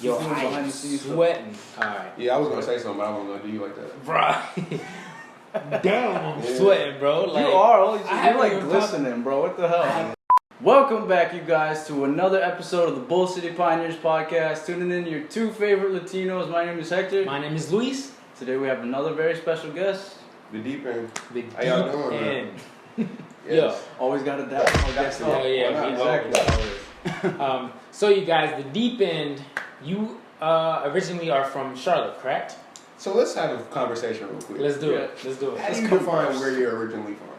Yo, behind the scenes sweating. Alright. Yeah, I was gonna say something, but I wasn't gonna do you like that. Bruh. Damn, I'm sweating, bro. Like, you are. You're haven't like even glistening, bro. What the hell? Welcome back, you guys, to another episode of the Bull City Pioneers podcast. Tuning in your two favorite Latinos. My name is Hector. My name is Luis. Today we have another very special guest. The deep end. The How y'all doing, end. Yes. Always got to adapt. Oh yeah, exactly. So you guys, the deep end. You originally are from Charlotte, correct? So let's have a conversation real quick. Let's do it. Let's do it. How do you define where you're originally from?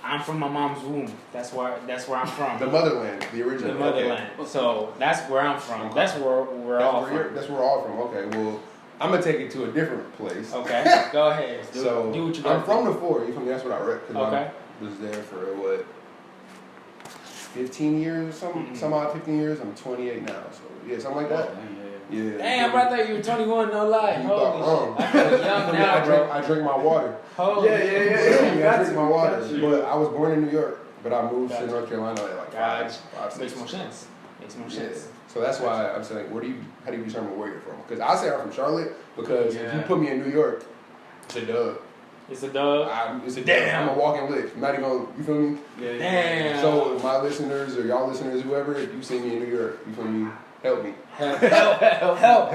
I'm from my mom's womb. That's where I'm from. The motherland, the original. The motherland. Okay. So that's where I'm from. Okay. That's where we're all from. That's where we're all from. Okay, well, I'm gonna take it to a different place. Okay, go ahead. So do what you got. I'm from the Fort. You feel me? That's what I read. Okay. I was there for what, 15 years or something. Mm-hmm. Some odd 15 years. I'm 28 now. So yeah, something like that. Yeah. Damn, I thought you were 21. No lie. You Holy thought shit. I feel young now, bro. I drink my water. Holy I drink my water. But I was born in New York, but I moved to North Carolina at like five, 6. Makes more sense. So that's why I'm saying, how do you determine where you're from? Because I say I'm from Charlotte because if you put me in New York, it's a dub. It's a dub. It's a damn. I'm a walking lick. I'm not even gonna, you feel me? Yeah. Damn. So my listeners or y'all listeners, whoever, if you see me in New York, you feel me? Help me. Help. Help.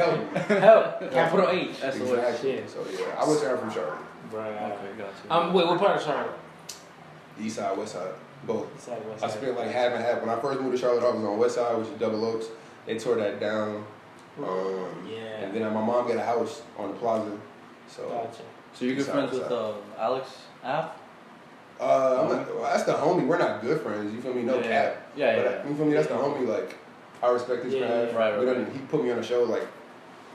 Capital H. That's exactly. Shit. So yeah, I would say I'm from Charlotte. Right. Okay, gotcha. Wait, what part of Charlotte? East side, west side, both. East side, west I side. spent like half and half. When I first moved to Charlotte, I was on west side, which is Double Oaks. They tore that down. And then my mom got a house on the plaza. So. Gotcha. So you're good friends with Alex App? That's the homie. We're not good friends. You feel me? No cap. Yeah. You feel me? That's the homie. Like, I respect his craft. Right. He put me on a show. Like,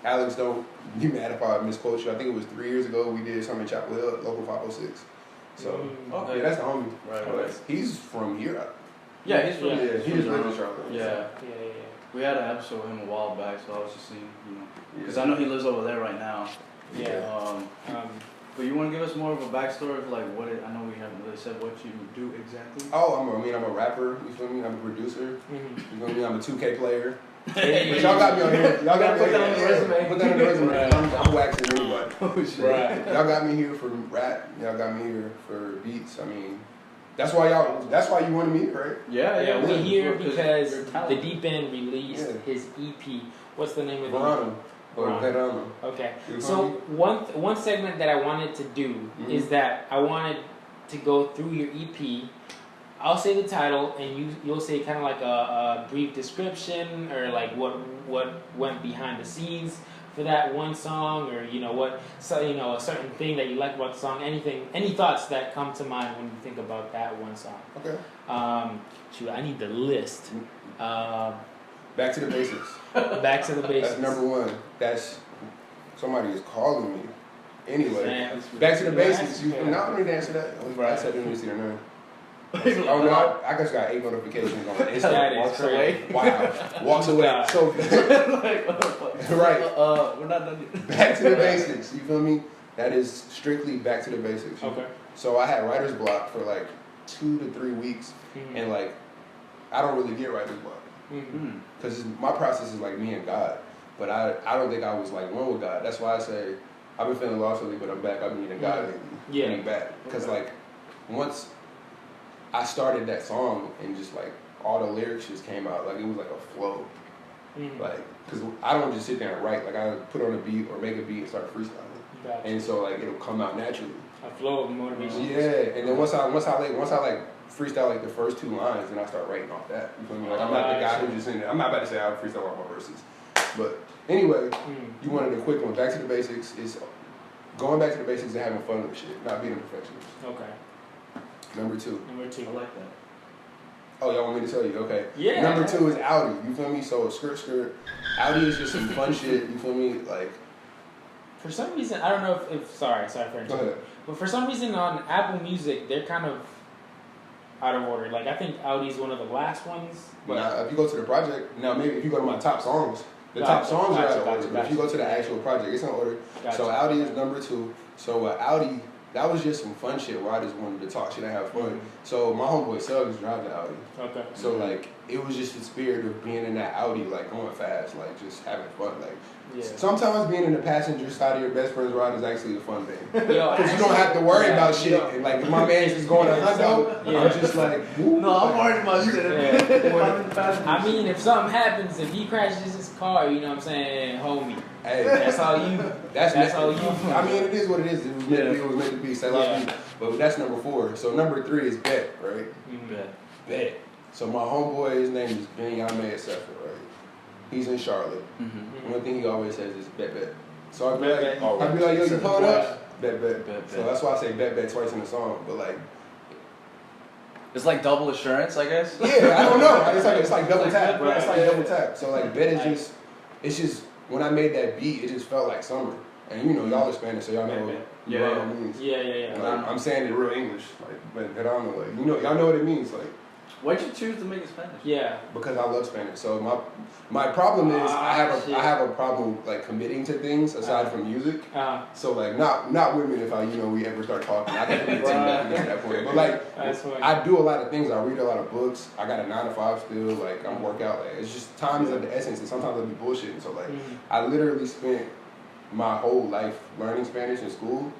Alex, don't be mad if I misquote you. I think it was 3 years ago. We did something in Chapel Hill, Local 506. So, yeah, that's the homie. Right. He's from here. Yeah, he's from he just lives in Charlotte. Yeah. We had an episode with him a while back, so I was just seeing, because I know he lives over there right now. Yeah. But you want to give us more of a backstory of like I know we haven't really said what you do exactly. Oh, I'm a rapper. You feel me? I'm a producer. Mm-hmm. You feel me? I'm a 2K player. But y'all got me on here. Y'all got me put that on the resume. Put that on the resume. Right. I'm waxing anybody. Oh shit. Right. Y'all got me here for rap. Y'all got me here for beats. I mean, that's why you wanted me, right? Yeah, we're here because your the Deep End released his EP. What's the name of the Verano. Verano. Okay. So one segment that I wanted to do is that I wanted to go through your EP. I'll say the title, and you'll say kind of like a brief description or like what went behind the scenes for that one song, or a certain thing that you like about the song. Any thoughts that come to mind when you think about that one song? Okay. I need the list. Back to the basics. Back to the basics. That's number one. That's somebody is calling me. Anyway, Man, back to the basics. I don't need to answer that. I said didn't see their name. Oh no! I just got 8 notifications on Instagram. That is Walks away. Wow, walks away. So right, we're not done yet. back to the basics. You feel me? That is strictly back to the basics. Okay. So I had writer's block for like 2 to 3 weeks, and like I don't really get writer's block because my process is like me and God. But I don't think I was like one with God. That's why I say I've been feeling lost lately, but I'm back. I've been needing God lately. Yeah. Getting back because like once I started that song and just like all the lyrics just came out, like it was like a flow. Like, because I don't just sit there and write, like I put on a beat or make a beat and start freestyling. Gotcha. And so like it'll come out naturally. A flow of motivation. Yeah, and then once I like freestyle like the first 2 lines, then I start writing off that. You feel me? Like I'm not the guy who just in there. I'm not about to say I freestyle all my verses. But anyway, you wanted a quick one. Back to the basics is going back to the basics and having fun with shit, not being a perfectionist. Okay. Number 2. I like that. Oh, y'all want me to tell you? Okay. Yeah. Number 2 is Audi. You feel me? So skirt. Audi is just some fun shit. You feel me? Like. For some reason, I don't know if sorry for Go interrupting. ahead. But for some reason on Apple Music, they're kind of out of order. Like I think Audi's one of the last ones. But Now, if you go to the project, now maybe if you go to my top songs, top songs are out of order. But if you go to the actual project, it's in order. So Audi is number 2. So Audi, that was just some fun shit where I just wanted to talk shit and have fun. So my homeboy Suggs drives the Audi. Okay. So like it was just the spirit of being in that Audi, like going fast, like just having fun. Like sometimes being in the passenger side of your best friend's ride is actually a fun thing. Because you don't have to worry about shit. And like if my man's just going a hundo, I'm just like, no, I'm worried about shit. I mean, if something happens, if he crashes his car, you know what I'm saying, homie. Hey, that's all you. That's all you. I mean, it is what it is. It was meant to be. Say but that's number 4. So number 3 is bet, right? Bet. So my homeboy, his name is Benyame Sefer, right? He's in Charlotte. One thing he always says is bet. So I'd be like, yo, you pull it up? Bet. So that's why I say bet twice in the song. But like, it's like double assurance, I guess. Yeah, I don't know. It's like double tap, bro. It's like double tap. So like bet is just when I made that beat, it just felt like summer. And you know, y'all are Spanish, so y'all know what Verano means. Yeah. Like, I'm saying it real English, like, but Verano, like, you know, y'all know what it means, like. Why'd you choose to make it Spanish? Yeah. Because I love Spanish. So my problem is I have a problem like committing to things aside from music. So like not women if we ever start talking. I can commit to that point. But like I do a lot of things. I read a lot of books. I got a 9 to 5 still. Like I'm workout. Like it's just time is of the essence, and sometimes I'll be bullshitting. So like I literally spent my whole life learning Spanish in school,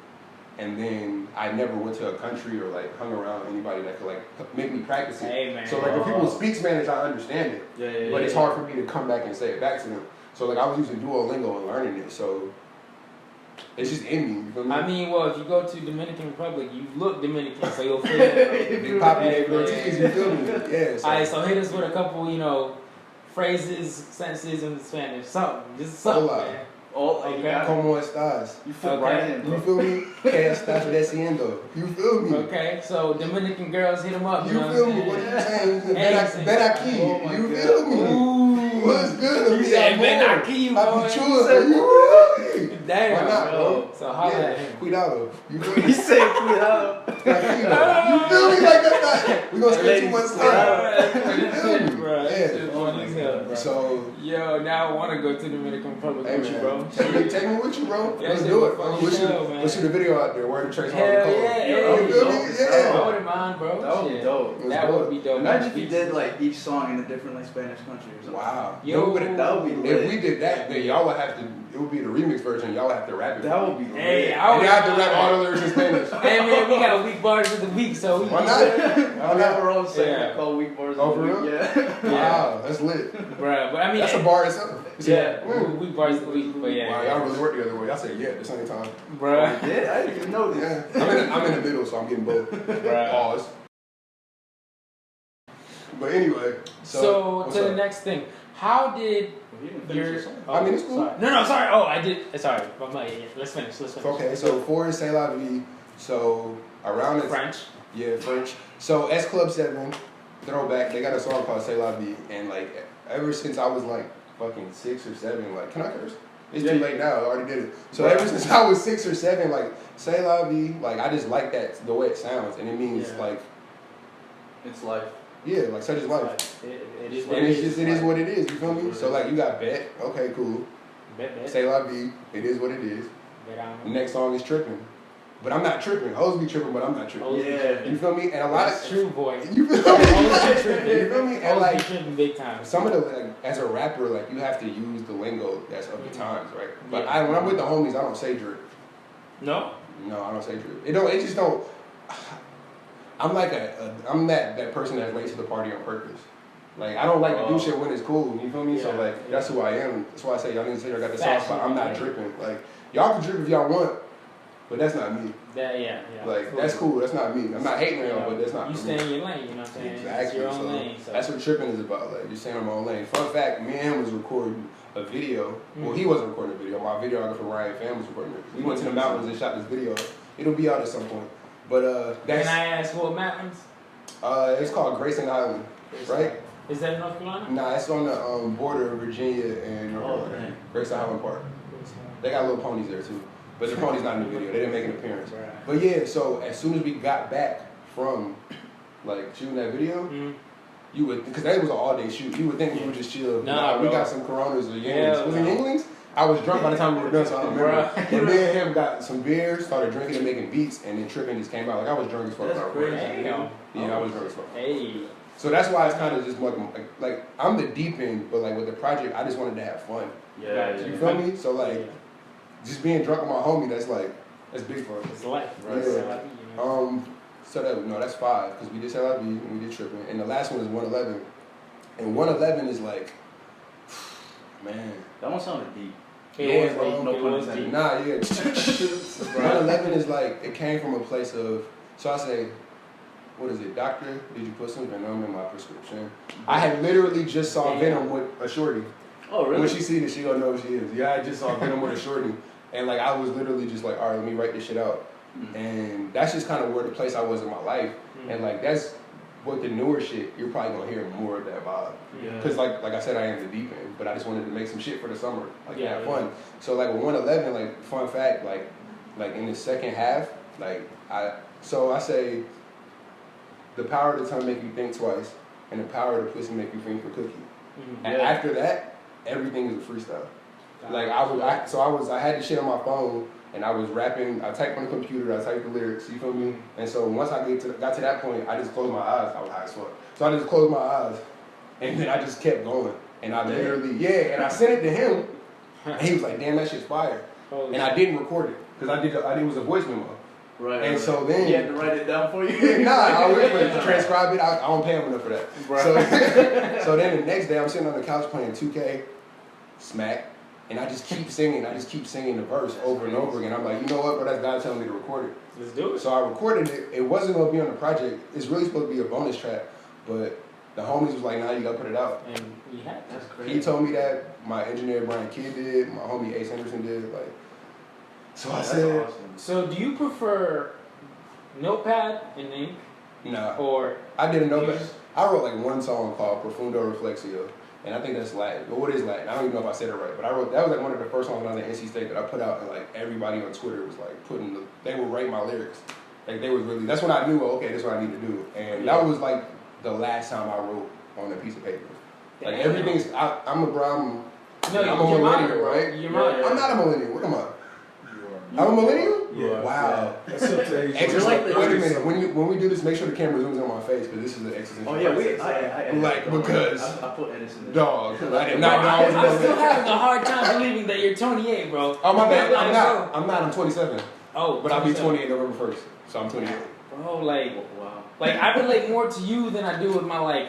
and then I never went to a country or like hung around anybody that could like make me practice it. Hey, man. So like if people speak Spanish, I understand it. But it's hard for me to come back and say it back to them. So like I was using Duolingo and learning it. So it's just in me. You feel me? I mean, well, if you go to Dominican Republic, you look Dominican, so you'll feel it. They pop their tortillas, you feel me? Yeah. All right, so hit us with a couple, phrases, sentences in Spanish, something, just something, man. ¿Cómo estás? You feel right in, bro. You feel me? ¿Qué estás diciendo? You feel me? Okay, so Dominican girls hit them up. You feel me? What are you saying? Ben aquí. You feel me? What's good? You said Ben aquí, boy. You feel me? Damn, why not, bro? So holla at him. Cuidado. You feel me? He said cuidado. You feel me? Like that's not. We gonna spend too much time. You feel me? Bro, yeah. So yo, now I want to go to Dominican Republic with you, bro. Take me with you, bro. Let's do it. Let's shoot a video out there. Where the Trace Hell yeah, you feel me? Yeah. I wouldn't mind, bro. That would be dope. That would be dope. Imagine if you did like each song in a different like Spanish country or something. Wow. Yo, that would be lit. If we did that, then y'all would have to. It would be the remix version. Y'all would have to rap it. That would be lit. Hey, I would have to rap all the lyrics in Spanish. Hey man, we got a weak bars of the week, so why not? I have our own segment called Weak Bars of the Week. Yeah. Wow, that's lit. Bruh, but I mean that's a bar itself. Weak bars of the week, but yeah. Wow, y'all really work the other way. I said at the same time. Bruh. Yeah, I didn't even know this. Yeah. I'm in the middle, so I'm getting both. Pause. But anyway, so to the next thing. How did your... I mean, it's cool. Sorry. No, sorry. Oh, I did... Sorry. Let's finish. Okay, so 4 is C'est La Vie. So around... French. Yeah, French. So S Club 7, throwback, they got a song called C'est La Vie. And like, ever since I was like fucking 6 or 7, like, can I curse? It's too late now, I already did it. So ever since I was 6 or 7, like, C'est La Vie, like, I just like that, the way it sounds. And it means like... It's life. Yeah, like such is life. It is what it is, you feel me? So like you got Bet, okay, cool. Bet. C'est La Vie, it is what it is. The next song is Tripping. But I'm not tripping. Hoes be tripping, but I'm not tripping. Yeah. You feel me? And a lot That's true, boy. You feel me? Hoes be tripping. You feel me? And like tripping big time. some of the like as a rapper, like you have to use the lingo that's of the times, right? But when I'm with the homies, I don't say drip. No? No, I don't say drip. It just don't. I'm like I'm that person that's late to the party on purpose. Like I don't like to do shit when it's cool. You feel me? So like that's who I am. That's why I say y'all need to say I got the sauce, but I'm not dripping. Like y'all can drip if y'all want, but that's not me. Like that's cool. That's not me. I'm not hating on y'all, but that's not. You stay in your lane. You know what I'm saying? Exactly. It's your own lane. So. That's what tripping is about. Like just staying on my own lane. Fun fact: me and him was recording a video. Well, he wasn't recording a video. My videographer Ryan Pham was recording it. We went to the mountains and shot this video. It'll be out at some point. But that's. Can I ask what mountains? It's called Grayson Island, right? Is that in North Carolina? Nah, it's on the border of Virginia and North Carolina. Grayson Island Park. They got little ponies there too, but the ponies not in the video. They didn't make an appearance. Right. But yeah, so as soon as we got back from like shooting that video, you would because that was an all day shoot. You would think we would just chill. Nah, we got some Coronas or Yinglings. Was it Yinglings? I was drunk by the time we were done, so I don't remember. But me and him got some beer, started drinking and making beats, and then Tripping just came out. Like I was drunk as fuck. That's crazy. Yeah, I was drunk as fuck. Hey. So that's why it's kind of just like I'm the deep end, but like with the project, I just wanted to have fun. Yeah. You feel me? So like, just being drunk with my homie, that's big for us. It's life, right? Yeah. You know? So that's 5 because we did LIV and we did tripping, and the last one is 111, and 111 is like, man, That one sounded deep. It bro. was No deep. pun It was intended. deep. Nah, yeah. 111 is like, it came from a place of, so I say, what is it, doctor? Did you put some Venom in my prescription? I had literally just saw Venom with a shorty. Oh, really? When she see this, she gonna know who she is. Yeah, I just saw Venom with a shorty. And like, I was literally just like, all right, let me write this shit out. And that's just kind of where the place I was in my life. And like, that's what the newer shit, you're probably gonna hear more of that vibe. Yeah. Cause like I said, I am the deep end, but I just wanted to make some shit for the summer, like have Yeah. fun. So like with 111, like fun fact, like in the second half, like I say, the power of the tongue make you think twice, and the power of the pussy make you think for cookie. And after that, everything is a freestyle. Like I had the shit on my phone, and I was rapping. I typed on the computer. I typed the lyrics. You feel me? And so once I got to that point, I just closed my eyes. I was high as fuck. So I just closed my eyes, and then I just kept going. And I literally, and I sent it to him, and he was like, "Damn, that shit's fire." And I didn't record it because I did it was a voice memo. Right. And so then he had to write it down for you. Nah, I wish to transcribe it. I don't pay him enough for that. Right. So then the next day, I'm sitting on the couch playing 2K, Smack, and I just keep singing. I just keep singing the verse over and over again. I'm like, you know what, bro? That's God telling me to record it. Let's do it. So I recorded it. It wasn't gonna be on the project. It's really supposed to be a bonus track, but the homies was like, nah, you gotta put it out. And we had That's crazy. He told me that. My engineer Brian Kidd did. My homie Ace Henderson did. Like, so I said, awesome. So do you prefer notepad and ink, nah. or I didn't know, but I wrote like one song called Profundo Reflexio, and I think that's Latin. But what is Latin? I don't even know if I said it right, but that was like one of the first songs when I was at NC State that I put out, and like everybody on Twitter was like they would write my lyrics. Like they was really, that's when I knew, okay, this is what I need to do. And that was like the last time I wrote on a piece of paper. Like everything's, I'm a millennial, right? You're mine. I'm not a millennial, what am I? I'm a millennial? Yeah. Wow. That's so crazy. Wait a minute. When we do this, make sure the camera zooms in on my face because this is the existential. Oh yeah, because I put Edison in. dog. I did not know I was I'm still millennial. having a hard time believing that you're 28, bro. Oh my bad. I'm not. I'm 27. Oh, But I'll be 20 in November 1st. So I'm 28. Bro, like Wow. I relate more to you than I do with my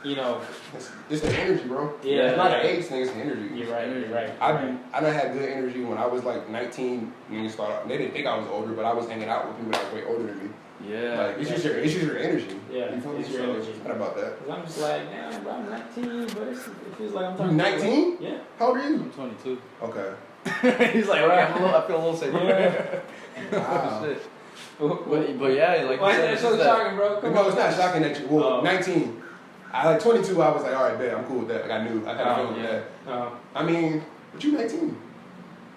It's the energy, bro. Yeah. It's not an age thing. It's the energy. You're right. I done had good energy when I was like 19 when we started. They didn't think I was older, but I was hanging out with people that were way older than me. Yeah. Like it's just your energy. Yeah, You feel me? it's your So, energy. It's not about that. Cause I'm just like, damn, bro, I'm 19, but it feels like I'm You talking. 19? Yeah. How old are you? I'm 22. Okay. He's like, okay, I feel a little safe. Wow. Shit. But yeah, like Why you is said, that so it's shocking, bro? Come No, on. it's not shocking that you. Well, 19. I like 22. I was like, all right, bet I'm cool with that. Like I knew I had a feeling with that. I mean, but you 19.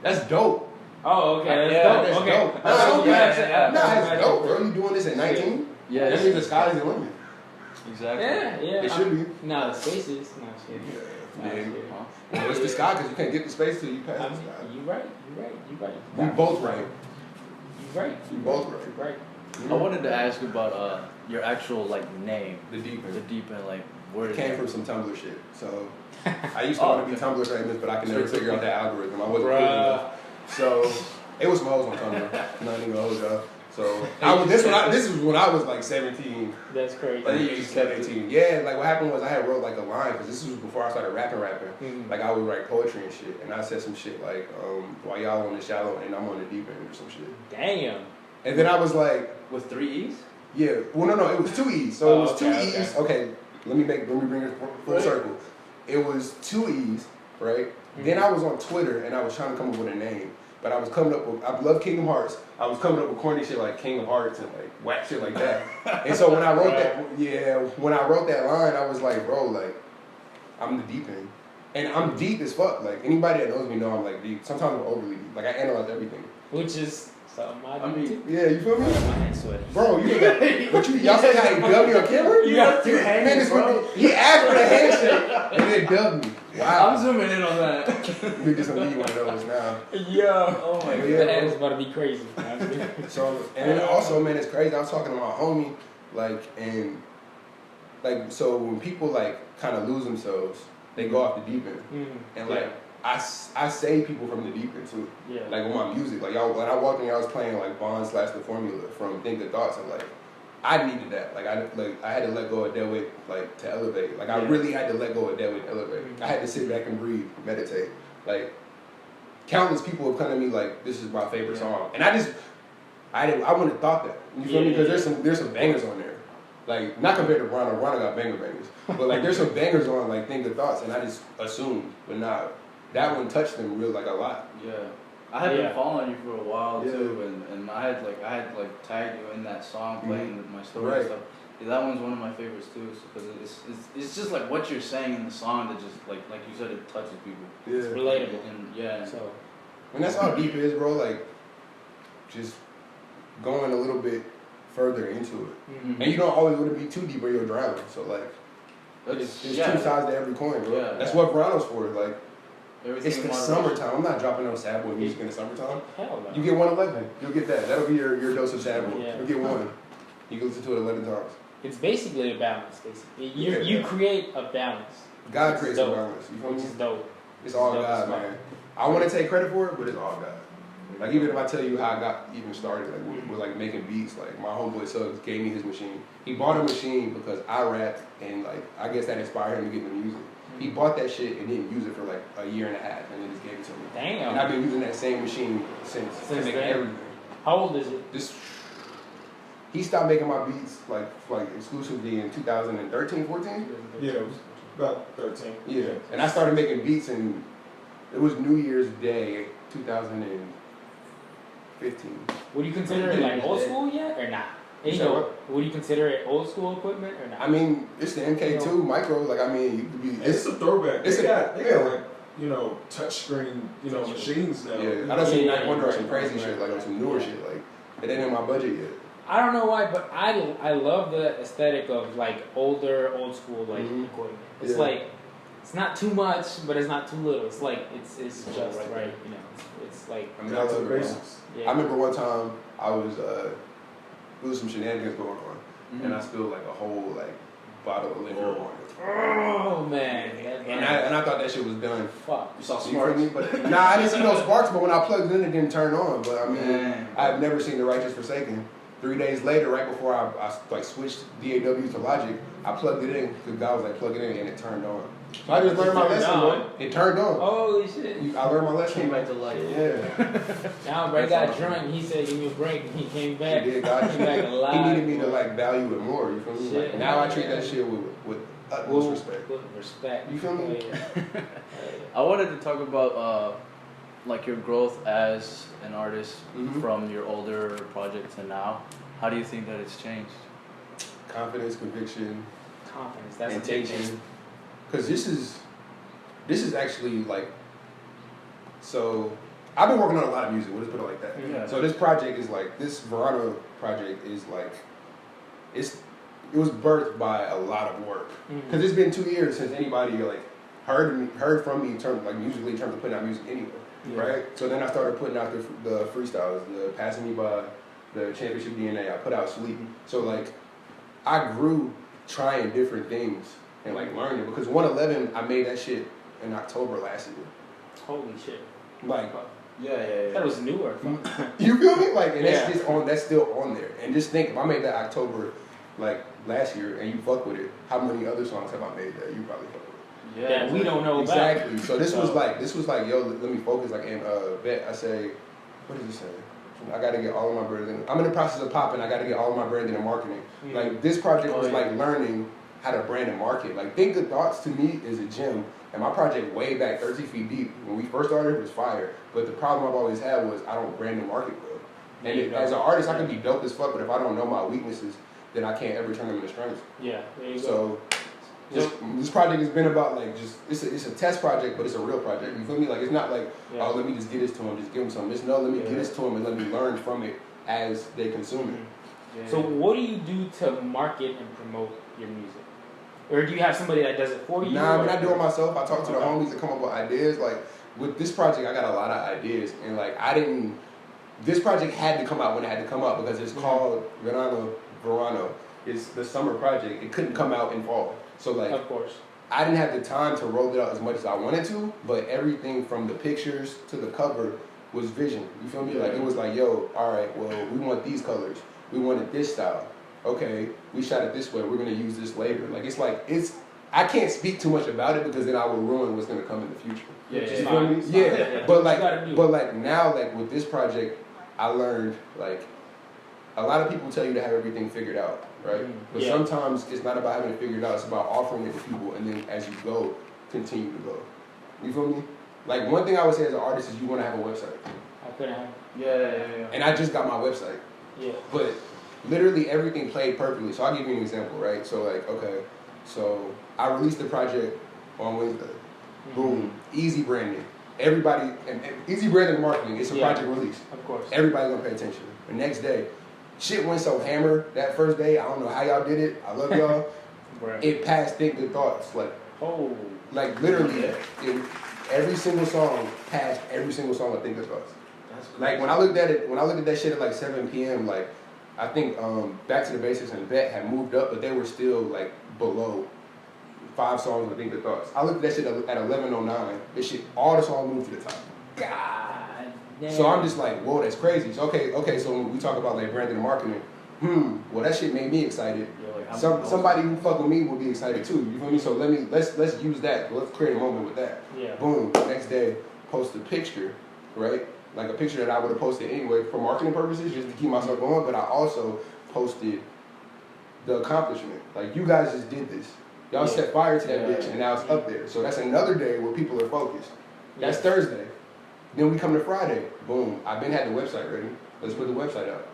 That's dope. Oh, okay. Yeah, That's That's dope. Okay. dope. That's dope. Yeah. Nah, it's dope, bro. You doing this at 19? Yeah, That means the sky's the limit. exactly. Yeah. It should be. No, the spaces. No, shit. Yeah. Huh? Well, it's the sky because you can't get the space till you pass I the mean, sky. you right. We both right. You right. We both right. You right. I wanted to ask about your actual like name, The deep the end. deep end, like where It is came that? from some Tumblr shit. So I used to want to be Tumblr famous, but I could never figure out that algorithm. I wasn't cool enough. So it was some hoes on Tumblr. Not even gonna hold y'all. So this was when I was like 17. That's crazy. Like 18. Yeah, like what happened was I had wrote like a line because this was before I started rapping. Mm-hmm. Like I would write poetry and shit, and I said some shit like, "While y'all on the shallow and I'm on the deep end" or some shit. Damn. And then I was like, With 3 E's? yeah, well no, it was 2 E's. So it was okay, 2 E's. Okay, let me bring it full circle. It was 2 E's, right? Mm-hmm. Then I was on Twitter and I was trying to come up with a name. But I was coming up with, I love Kingdom Hearts. I was coming up with corny shit like King of Hearts and like whack shit like that. And so when I wrote when I wrote that line, I was like, bro, like, I'm the deep end. And I'm deep as fuck. Like, anybody that knows me know I'm like deep. Sometimes I'm overly deep. Like, I analyze everything. Which is something I do too. Yeah, you feel me? My hand's sweaty. Bro, y'all see how he dubbed me on camera? You got 2 hands, Man, bro. he asked for the handshake and then dubbed me. Wow. I'm zooming in on that. We just gonna need one of those now. Yeah. Oh my god. Yeah, The hand's about to be crazy. So, and then also, man, it's crazy. I was talking to my homie, like, and like, so when people like kind of lose themselves, they go off the deep end, and like I save people from the deep end too. Yeah. Like with my music, like y'all, when I walked in, I was playing like Bond / The Formula from Think the Thoughts, and like I needed that. Like I had to let go of dead weight, like to elevate. Like I really had to let go of dead weight to elevate. I had to sit back and breathe, meditate. Like countless people have come to me like, this is my favorite song, and I wouldn't have thought that. You feel me? Because there's some bangers on there. Like, not compared to Verano. Verano got bangers. But like there's some bangers on like Think the Thoughts, and I just assumed, but nah, that one touched them real like a lot. Yeah. I had been following you for a while too, and I had tagged you in that song playing with my story and stuff. Yeah, that one's one of my favorites too, because it's just like what you're saying in the song that just like you said, it touches people. Yeah. It's relatable. And So, and that's how deep it is, bro. Like, just going a little bit further into it, and you don't always want to be too deep or you'll drown. So like, there's two sides to every coin, bro. Yeah. That's what Verano's for. Like, it's the moderation. summertime. I'm not dropping no sad boy music in the summertime. hell no. You get 111. You'll get that. That'll be your dose of sad boy. Yeah. You'll get one. You can listen to it 11 times. It's basically a balance. Basically, you create a balance. God creates a dope. balance. You feel Which me? is dope. It's all dope God, as fuck. man. I want to take credit for it, but it's all God. Like, even if I tell you how I got even started, like with like making beats, like my homeboy Suggs gave me his machine. He bought a machine because I rapped, and like I guess that inspired him to get into music. He bought that shit and didn't use it for like a year and a half, and then just gave it to me. Damn. And I've been using that same machine since then. everything. How old is it? He stopped making my beats like exclusively in 2013, 14. Yeah, about 13. Yeah, and I started making beats, and it was New Year's Day, 2015. Would you consider it like old school yet or not? You said what? Would you consider it old school equipment or not? I mean, it's the MK2 micro. Like, I mean, you could be. It's a throwback. It's they got like, touchscreen, machines now. Yeah, I done seen Night Wonder on some crazy shit, like on some newer shit. Like, it ain't in my budget yet. I don't know why, but I love the aesthetic of like old school like equipment. It's like it's not too much, but it's not too little. It's like it's just right. You know, it's like. I mean, I took it, basics. I remember one time I was there was some shenanigans going on, and I spilled like a whole like bottle of liquor on it. Oh man! And I thought that shit was done. Fuck. You saw You sparks? feel me? But nah, I didn't see no sparks. But when I plugged it in, it didn't turn on. But I mean, I've never seen the righteous forsaken. 3 days later, right before I like switched DAW to Logic, I plugged it in because God was like, plug it in, and it turned on. So I just learned my lesson, bro. It turned on. Holy shit! I learned my lesson. Came back to life. Yeah. Now Bray got drunk. He said, "Give me a break." And he came back. He did. God, Came back alive. he needed me to like value it more. You feel me? Like, now I treat that shit with utmost respect. With respect. You feel me? I wanted to talk about like your growth as an artist from your older project to now. How do you think that it's changed? Confidence, conviction, Confidence. That's a big thing. intention. Because this is actually like, so I've been working on a lot of music. We'll just put it like that. Yeah. So this project is like, this Verano project is like, it was birthed by a lot of work. Because it's been 2 years since anybody like heard from me in terms like musically in terms of putting out music anywhere. Right? So then I started putting out the freestyles, the Passing Me By, the Championship DNA. I put out Sleep. So like, I grew trying different things and like learning, because 111, I made that shit in October last year. Holy shit! Like, That was newer. you feel me? Like, and that's still on there. And just think, if I made that October like last year and you fuck with it, how many other songs have I made that you probably fuck with? Yeah, that we don't know Exactly. about. So this was like, yo, let me focus. Like in Vet, I say, what did he say? I got to get all of my branding. I'm in the process of popping. I got to get all of my branding and marketing. Like this project was like learning how to brand and market. Like Think the Thoughts to me is a gem. And my project way back 30 feet deep, when we first started, was fire. But the problem I've always had was I don't brand and market well. And as an artist, I can be dope as fuck, but if I don't know my weaknesses, then I can't ever turn them into strengths. Yeah, there you go. This project has been about like it's a test project, but it's a real project. You feel me? Like it's not like oh, let me just get this to them, just give them something. It's no, let me get this to them and let me learn from it as they consume it. Yeah. So what do you do to market and promote your music? Or do you have somebody that does it for you? Nah, I mean, I do it myself. I talk to the homies that come up with ideas. Like with this project, I got a lot of ideas, and like this project had to come out when it had to come out because it's called Verano. it's the summer project. It couldn't come out in fall. So like, of course, I didn't have the time to roll it out as much as I wanted to, but everything from the pictures to the cover was vision. You feel me? Like it was like, yo, all right, well, we want these colors. We wanted this style. Okay, we shot it this way. We're gonna use this later. Like it's. I can't speak too much about it because then I will ruin what's gonna come in the future. Yeah, You feel me? Yeah. But like now, like with this project, I learned like a lot of people tell you to have everything figured out, right? But sometimes it's not about having it figured out. It's about offering it to people, and then as you go, continue to go. You feel me? Like one thing I would say as an artist is you want to have a website. I couldn't have. Yeah. And I just got my website. Yeah. But literally everything played perfectly. So I'll give you an example, right? So like, okay, so I released the project on Wednesday. Boom, easy branding. Everybody, and easy branding and marketing, it's a project release. Of course. Everybody's gonna pay attention. The next day, shit went so hammer that first day, I don't know how y'all did it. I love y'all. It passed Think Good Thoughts. Like literally, every single song passed every single song of Think Good Thoughts. Like when I looked at that shit at like 7 p.m., like I think Back to the Basics and Vet had moved up, but they were still like below 5 songs of Think Good Thoughts. I looked at that shit at 11:09. This shit, all the songs moved to the top. God damn. So I'm just like, whoa, that's crazy. So okay. So when we talk about like branding and marketing, well that shit made me excited. Somebody who fuck with me will be excited too. You feel me? So let's use that. Let's create a moment with that. Yeah. Boom. Next day, post a picture, right? Like a picture that I would have posted anyway for marketing purposes, just to keep myself going. But I also posted the accomplishment. Like you guys just did this. Y'all set fire to that bitch, and now it's up there. So that's another day where people are focused. That's Thursday. Then we come to Friday. Boom. I've been had the website ready. Let's put the website out.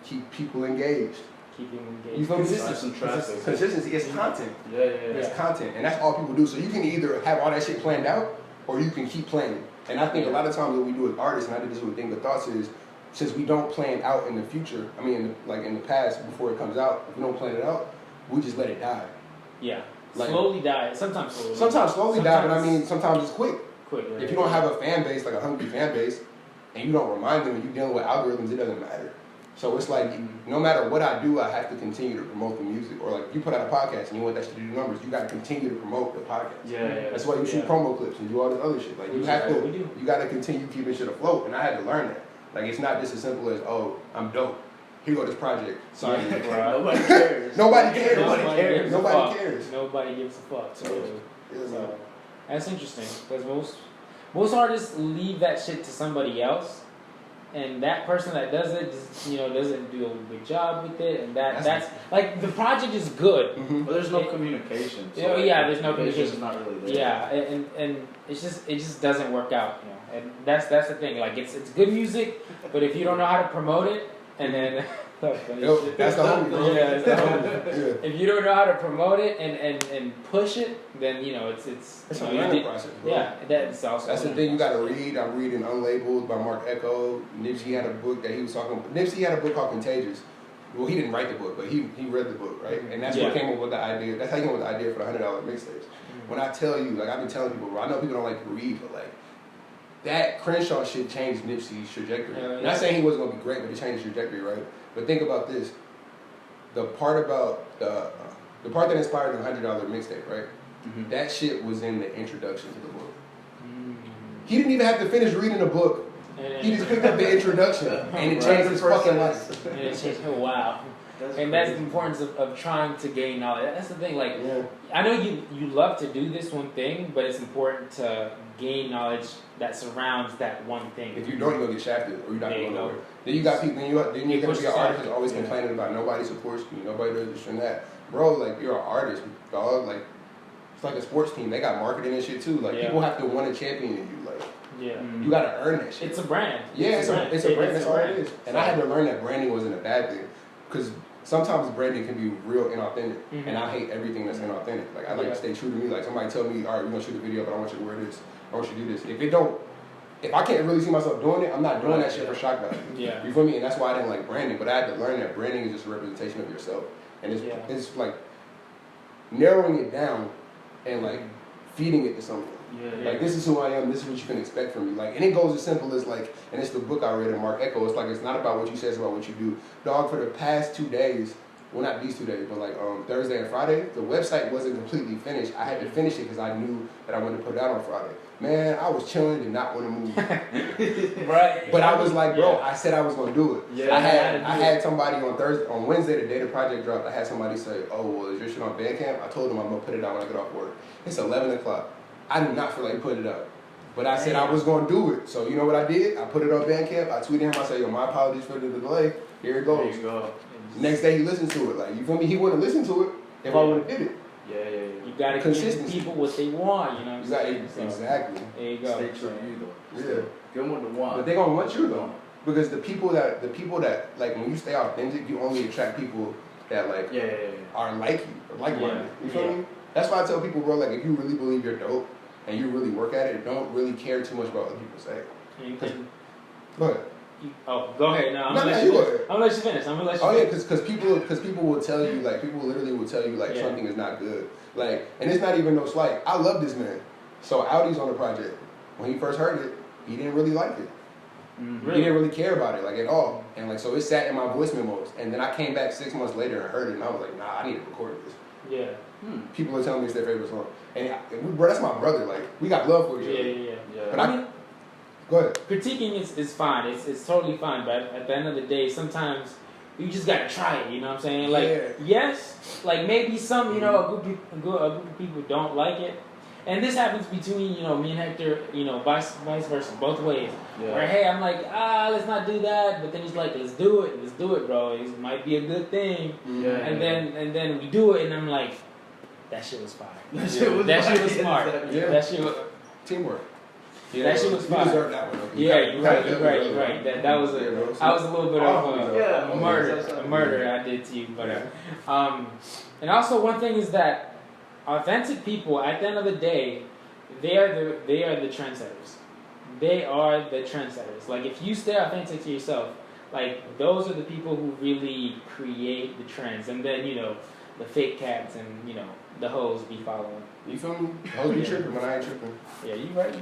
Keep people engaged. Keeping engaged. You feel me? Consistency. It's content. Yeah. It's content, and that's all people do. So you can either have all that shit planned out, or you can keep planning. And I think a lot of times what we do as artists, and I did this with Think Good Thoughts, is since we don't plan out in the future, I mean, in the past before it comes out, if we don't plan it out, we just let it die. Yeah. Like, slowly die. Sometimes slowly die, but I mean, sometimes it's quick. Yeah. If you don't have a fan base, like a hungry fan base, and you don't remind them and you're dealing with algorithms, it doesn't matter. So it's like, no matter what I do, I have to continue to promote the music. Or like, you put out a podcast and you want that shit to do numbers, you got to continue to promote the podcast. Yeah. That's why you shoot promo clips and do all this other shit. Like, you got to continue keeping shit afloat. And I had to learn that. Like, it's not just as simple as, oh, I'm dope. Here go this project. Sorry. Nobody cares. Nobody cares. Nobody gives a fuck. So that's interesting because most artists leave that shit to somebody else, and that person that does it just, doesn't do a good job with it, and that's like the project is good, but there's no communication. So there's no communication. It's not really there. Yeah, and it just doesn't work out, and that's the thing. Like it's good music, but if you don't know how to promote it, and then that's the homie, bro. Yeah, it's the homie. If you don't know how to promote it and push it, then it's a learning process, bro. Yeah, that's also the thing you gotta read. I'm reading Unlabeled by Mark Echo. Nipsey had a book that he was talking about. Nipsey had a book called Contagious. Well, he didn't write the book, but he read the book, right? And that's what came up with the idea. That's how he came up with the idea for the $100 mixtapes. When I tell you, like I've been telling people, bro, I know people don't like to read, but like that Crenshaw shit changed Nipsey's trajectory. Not saying he wasn't gonna be great, but it changed his trajectory, right? But think about this: the part about the part that inspired the $100 mixtape, right? Mm-hmm. That shit was in the introduction to the book. Mm-hmm. He didn't even have to finish reading the book. He just picked up the introduction, and it changed his fucking life. And it changed. Wow. That's the importance of trying to gain knowledge. That's the thing. Like, I know you love to do this one thing, but it's important to gain knowledge that surrounds that one thing. If you don't, you're gonna get shafted, or you're not going nowhere. Then you got people. Then you're gonna be an artist who's always complaining about nobody supports me, nobody does this and that. Bro, like you're an artist, dog. Like it's like a sports team. They got marketing and shit too. Like people have to want to champion you. Like you gotta earn that shit. It's a brand. Yeah, it's a brand. That's all it is. And I had to learn that branding wasn't a bad thing, because sometimes branding can be real inauthentic, and I hate everything that's inauthentic. Like I like to stay true to me. Like somebody tell me, all right, we're gonna shoot a video, but I want you to wear this. I want you to do this. If I can't really see myself doing it, I'm not doing that shit for shock value. Yeah. You feel me? And that's why I didn't like branding. But I had to learn that branding is just a representation of yourself, and it's like narrowing it down and like feeding it to someone. Like this is who I am. This is what you can expect from me. Like, and it goes as simple as like, and it's the book I read of Mark Echo. It's like it's not about what you say, it's about what you do. Dog, for the past 2 days, well, not these 2 days, but like Thursday and Friday, the website wasn't completely finished. I had to finish it because I knew that I wanted to put it out on Friday. Man, I was chilling, did not want to move. Right. But I was like, bro, I said I was gonna do it. Yeah, I had somebody on Wednesday, the day the project dropped, I had somebody say, oh, well, is your shit on Bandcamp? I told them I'm gonna put it out when I get off work. It's 11 o'clock. I do not feel like putting it up. But I said I was gonna do it. So you know what I did? I put it on Bandcamp, I tweeted him, I said, yo, my apologies for the delay. Here it goes. There you go. Next day he listened to it. Like, you feel me? He wouldn't listen to it if I would have did it. Yeah. You gotta give people what they want, you know what I'm saying? Exactly. There you go. Stay true to you though. Yeah. Give them what they want. But they gonna want you though. Because the people that like when you stay authentic, you only attract people that like are like you or like minded. You feel me? That's why I tell people, bro, like if you really believe you're dope and you really work at it, don't really care too much about what people say. Go ahead. Go ahead. No, I'm gonna let you finish. Yeah, because people will tell you, like, people literally will tell you, like, something is not good. Like, and it's not even no slight. I love this man. So Audie's on the project. When he first heard it, he didn't really like it. Mm-hmm. He didn't really care about it, like, at all. And, like, so it sat in my voice memos. And then I came back 6 months later and heard it, and I was like, nah, I need to record this. Yeah. People are telling me it's their favorite song. And, bro, that's my brother. Like, we got love for each other. Yeah. But I mean, go ahead. Critiquing is fine. It's totally fine. But at the end of the day, sometimes you just gotta try it. You know what I'm saying? Like, yes, like maybe some, you know, a group of people don't like it, and this happens between me and Hector. Vice versa, both ways. Yeah. Where hey, I'm like let's not do that, but then he's like let's do it, bro. It might be a good thing. Yeah. And then we do it, and I'm like that shit was fire. That shit was smart. Yeah. That shit was teamwork. Yeah, that shit was fine. You deserve that one. Okay. Yeah, you're right. That was I was a little bit of a murder I did to you, but and also one thing is that authentic people, at the end of the day, they are the trendsetters. They are the trendsetters. Like if you stay authentic to yourself, like those are the people who really create the trends, and then the fake cats and the hoes be following. You feel me? Hoes be tripping when I ain't tripping. Yeah, you right.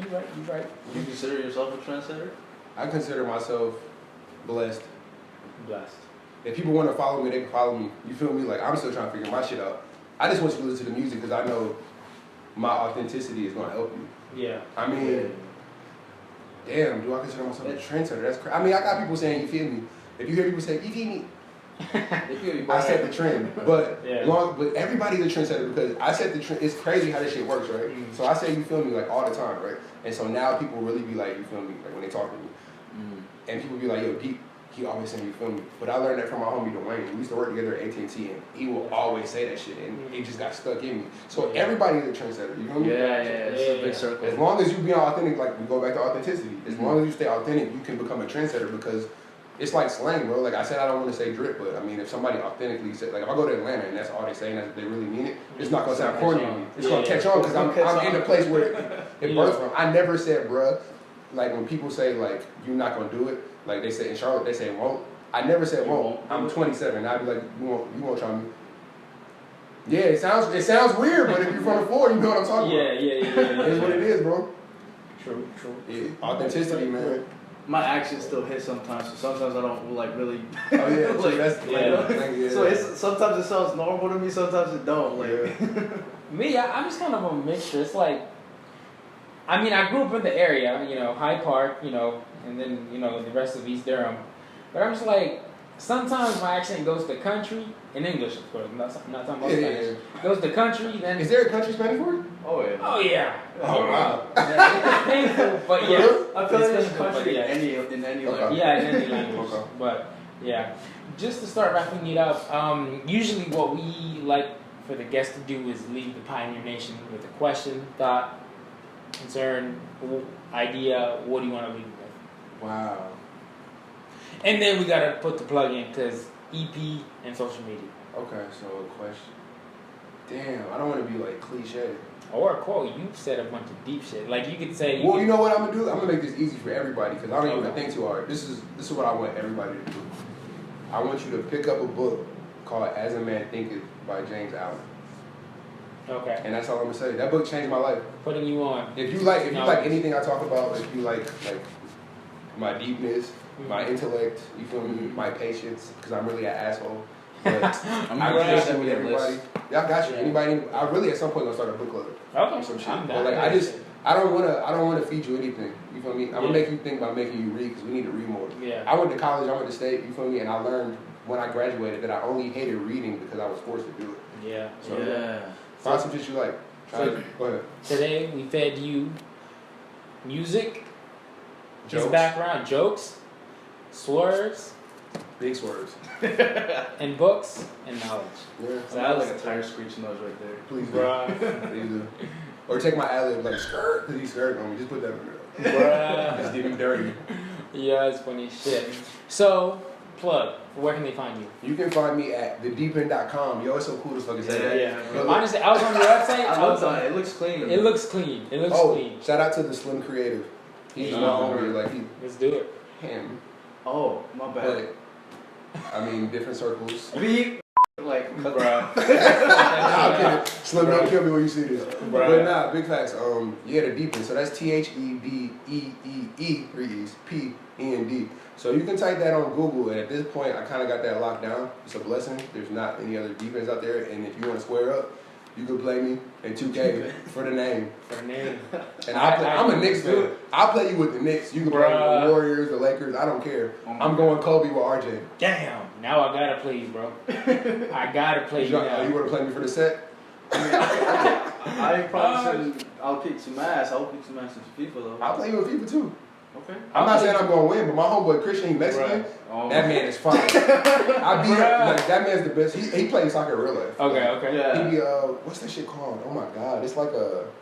You consider yourself a trendsetter? I consider myself blessed. Blessed. If people want to follow me, they can follow me. You feel me? Like I'm still trying to figure my shit out. I just want you to listen to the music because I know my authenticity is gonna help you. Yeah. I mean, damn, do I consider myself a trendsetter? That's crazy. I mean, I got people saying, you feel me? If you hear people say, you feel me? I set the trend, but but everybody's a trendsetter because I set the trend. It's crazy how this shit works, right? Mm-hmm. So I say you feel me like all the time, right? And so now people really be like, you feel me, like when they talk to me, and people be like, yo, Deep, he always saying you feel me. But I learned that from my homie Dwayne. We used to work together at AT&T, and he will always say that shit, and it just got stuck in me. So everybody's a trendsetter. You feel me? Yeah, it's a big circle. As long as you be authentic, like we go back to authenticity. As long as you stay authentic, you can become a trendsetter because. It's like slang, bro. Like I said, I don't want to say drip, but I mean, if somebody authentically said, like if I go to Atlanta and that's all they say and they really mean it, it's not gonna sound corny on me. It's gonna catch on because I'm in a place where it birthed from. I never said, bruh, like when people say like you're not gonna do it, like they say in Charlotte, they say won't. I never said won't. I'm 27. I'd be like, you won't try me. Yeah, it sounds weird, but if you're from the floor, you know what I'm talking about. Yeah. It is what it is, bro. True. Yeah, authenticity, man. My actions still hit sometimes, so sometimes I don't like really. Oh yeah, So it's sometimes it sounds normal to me, sometimes it don't. Like me, I'm just kind of a mixture. It's like, I mean, I grew up in the area, Hyde Park, and then the rest of East Durham. But I'm just like, sometimes my accent goes to country in English, of course. I'm not talking about Spanish. Goes to country, then. Is there a country Spanish word? Oh yeah. Oh wow. It's painful, but yeah. I feel like there's country in any language. Yeah, in any language. But yeah, just to start wrapping it up. Usually, what we like for the guest to do is leave the Pioneer Nation with a question, thought, concern, idea. What do you want to leave with? Wow. And then we gotta put the plug in because EP and social media. Okay, so a question. Damn, I don't want to be like cliche. Or a quote. You said a bunch of deep shit. Like you could say. Well, you know what I'm gonna do? I'm gonna make this easy for everybody because I don't even think too hard. This is what I want everybody to do. I want you to pick up a book called As a Man Thinketh by James Allen. Okay. And that's all I'm gonna say. That book changed my life. Putting you on. If you like anything I talk about, if you like my deepness, my intellect, you feel me, my patience, because I'm really an asshole. But I'm I gonna appreciate send me a everybody. list. Y'all got you. Yeah. Anybody? I really at some point gonna start a book club Okay. or some shit. I'm But down. like I don't wanna feed you anything. You feel me? I'm gonna make you think by making you read because we need to read more. Yeah. I went to college. I went to state. You feel me? And I learned when I graduated that I only hated reading because I was forced to do it. Yeah. So Yeah. find some shit you like. Go ahead. Today we fed you music, his Jokes. background, jokes, swerves, Big swerves. and books and knowledge. Yeah. So I have like a tire screech nose right there. Please do. Bruh. Please do. Or take my ad-lib like skirt because he's skirting on me. Just put that in there. Bruh. Just get him dirty. Yeah, it's funny as shit. So, plug. Where can they find you? You can find me at TheDeeepEnd.com. Yo, it's so cool to fucking say that. Yeah. Yo, look. Honestly, I was on your website. I love that. It looks clean. It looks clean. It looks Oh, clean. shout out to the Slim Creative. He's Yeah. my homie. Like Let's do it. him. Oh, my bad. But I mean, different circles. Beep. Like, Bruh. Nah, I'm kidding. Slim, don't kill me when you see this. Bruh. But nah, big facts. Yeah, the Deep End. So that's TheDeeEE, 3 E's, PEND. So you can type that on Google, and at this point, I kind of got that locked down. It's a blessing. There's not any other Deep Ends out there, and if you want to square up, you can play me in 2K for the name. For the name. And I'm a Knicks fan. I'll play you with the Knicks. You can play with Bruh. the Warriors, the Lakers. I don't care. Oh my I'm going Kobe with RJ. Damn. Now I gotta play you, bro. I gotta play you now. You want to play me for the set? I probably shouldn't. I'll kick some ass. I'll kick some ass in FIFA though. I'll play you with FIFA too. Okay. I'm not saying I'm going to win, but my homeboy Christian, he Mexican. Oh. That man is fine. I beat him. Like, that man's the best. He plays soccer in real life. Okay, okay. Yeah. He be what's that shit called? Oh my god, it's like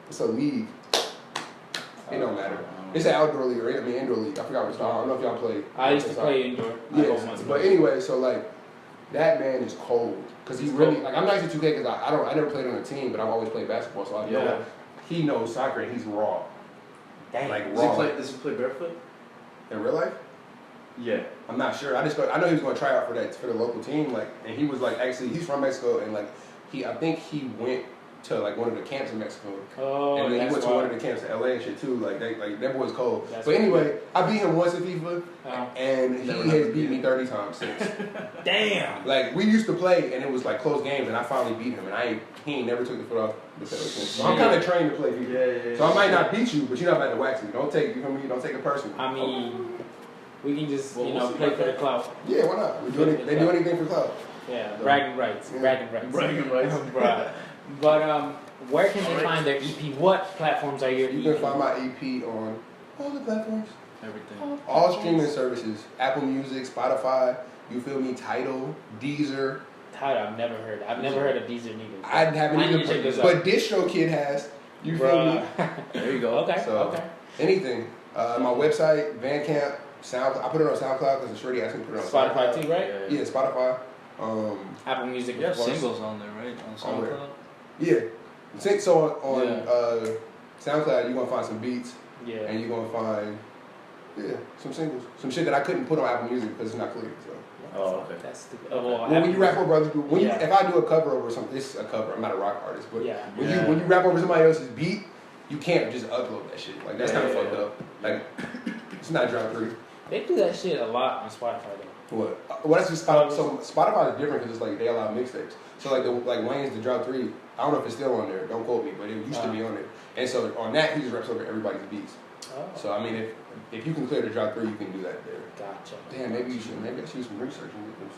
it's a league. It don't matter. It's an outdoor league, right? I mean indoor league. I forgot what it's called. I don't know if y'all play. I used to play indoor. Yes, but anyway, so like that man is cold because he really like I'm not into 2K because I never played on a team, but I've always played basketball, so I know he knows soccer and he's raw. Dang. Like Does raw. does he play barefoot? In real life? Yeah. I'm not sure. I know he was going to try out for the local team, like, and he was like actually he's from Mexico and like I think he went to like one of the camps in Mexico. Oh, And then he that's went to wild. one of the camps in LA and shit too. Like that boy's cold. That's But anyway, I beat him once in FIFA, Oh. and he Never has beat beat me him. 30 times since. Damn. Like we used to play, and it was like close games, and I finally beat him, and he ain't never took the foot off the pedal since. So I'm kind of trained to play FIFA. Yeah. So I might not beat you, but you're not about to wax me. Don't take you from me. Don't take it personally. I mean, we can just, Well, you we'll know, see play about for the that. clout. Yeah, why not? They do anything for clout. Yeah, bragging rights. Yeah. Bragging rights. Bragging rights. Bruh. But where can they Alright. find their EP? What platforms are your EP? You can find my EP on all the platforms, Everything. all streaming services: Apple Music, Spotify. You feel me? Tidal, Deezer. Tidal, I've never heard. I've never heard of Deezer neither. I haven't I need either, to check this out. but DistroKid has. You feel me? There you go. Okay, So, okay. Anything. My website, Bandcamp, SoundCloud. I put it on SoundCloud because the shorty asked me to put it on Spotify SoundCloud. too, right? Yeah, Spotify. Apple Music, You have of course. singles on there, right? On On where? SoundCloud. Yeah. So on Yeah. SoundCloud, you're gonna find some beats, Yeah. and you're gonna find some singles, some shit that I couldn't put on Apple Music because it's not clear. So. Oh, okay. That's the. Well, when you rap over brothers, Yeah. if I do a cover over something, it's a cover. I'm not a rock artist, but Yeah. when you rap over somebody else's beat, you can't just upload that shit. Like that's kind of fucked up. Like it's not drop free. They do that shit a lot on Spotify though. What? Well, that's just Spotify. So Spotify is different because it's like they allow mixtapes. So like Wayne's the drop 3. I don't know if it's still on there. Don't quote me, but it used to be on there. And so on that, he just raps over everybody's beats. Oh. So I mean, if you can clear the drop 3, you can do that there. Gotcha. Damn, maybe I should do some research and get them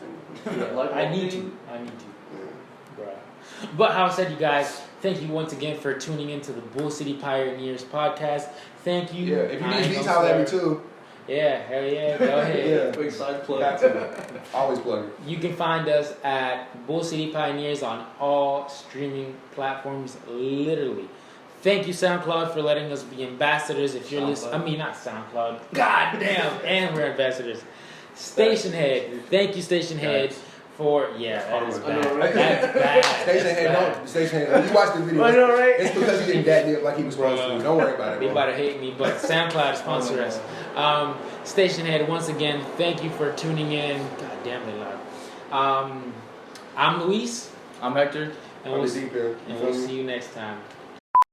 singles. Like I need to. Yeah. Bruh. But how said you guys, thank you once again for tuning into the Bull City Pioneers podcast. Thank you. Yeah, if you I need ain't beats, gonna holler at me start. too. Yeah, hell yeah, go ahead. Yeah. Quick side plug. Got to. Always plug it. You can find us at Bull City Pioneers on all streaming platforms, literally. Thank you, SoundCloud, for letting us be ambassadors. If you're listening, I mean, not SoundCloud. God damn, and we're ambassadors. Station Head, thank you, Station Head, for that is I bad. know, right? That's bad. Station That's Head, bad. don't. Station Head. When you watch the video, I know, right? it's because he didn't dap dip like he was supposed to. Don't worry about it. They Bro. about to hate me, but SoundCloud sponsor us. Station Head, once again, thank you for tuning in. God damn, they loud. I'm Luis, I'm Hector. and On we'll the deep end. You and feel we'll me? see you next time.